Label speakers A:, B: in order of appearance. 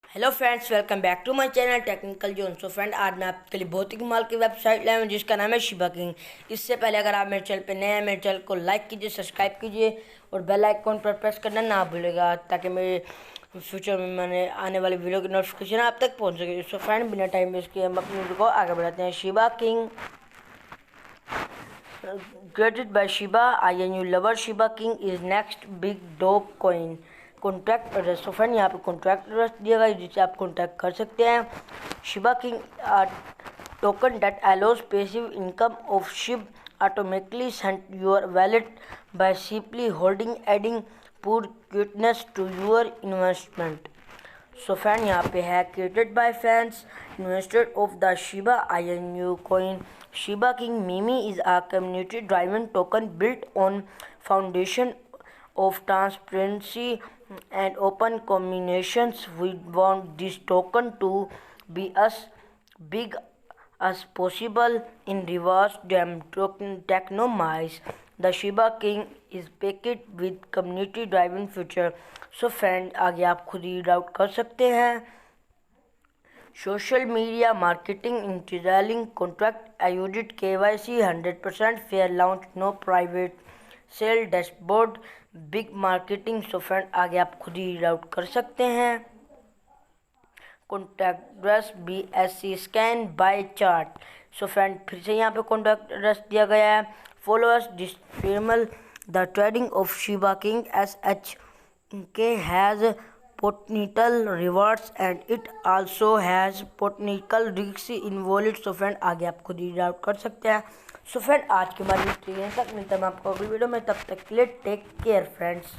A: Hello friends, welcome back to my channel technical zone. So friend, आज मैं आपके लिए बहुत ही कमाल की वेबसाइट लाया हूँ जिसका नाम है शिबाकिंग। इससे पहले अगर आप मेरे चैनल पे नए हैं, मेरे चैनल को लाइक कीजिए, सब्सक्राइब कीजिए और बेल आइकॉन पर प्रेस करना ना भूलेगा ताकि मेरे फ्यूचर में मैंने आने वाली वीडियो की नोटिफिकेशन आप तक पहुँच सके। सो फ्रेंड, बिना टाइम वेस्ट किए हम अपनी वीडियो को आगे बढ़ाते हैं। शिबाकिंग created by Shiba INU lover, Shiba King is next big dog coin। Contact address, तो फ्रेंड यहाँ पे कॉन्टैक्ट एड्रेस दिया गया है जिससे आप कॉन्टैक्ट कर सकते हैं। Shiba King token that allows passive income of Shib automatically sent your wallet by simply holding adding pure cuteness to your investment. So fan यहाँ पे है created by fans invested of the Shiba INU coin। Shiba King meme is a community driven token built on foundation of transparency and open combinations. We want this token to be as big as possible in reverse them technomize. The Shiba King is packed with community driven feature। So friend, आगे आप खुद ही read out कर सकते हैं। Social media marketing interioring contract आयोजित KYC 100% fair launch no private sale dashboard big marketing. So friend, आगे आप खुद ही रीड आउट कर सकते हैं। Contact address BSC scan by chart. So friend, फिर से यहाँ पे कॉन्टैक्ट एड्रेस दिया गया है। Follow us disclaimer, the trading of Shiba King SHK has potential rewards and it also has potential risks involved। So friend, आगे आप खुद रीड आउट कर सकते हैं। सो फ्रेंड, आज के हमारी वीडियो तक मिलता है मैं आपको अगली वीडियो में, तब तक के लिए टेक केयर फ्रेंड्स।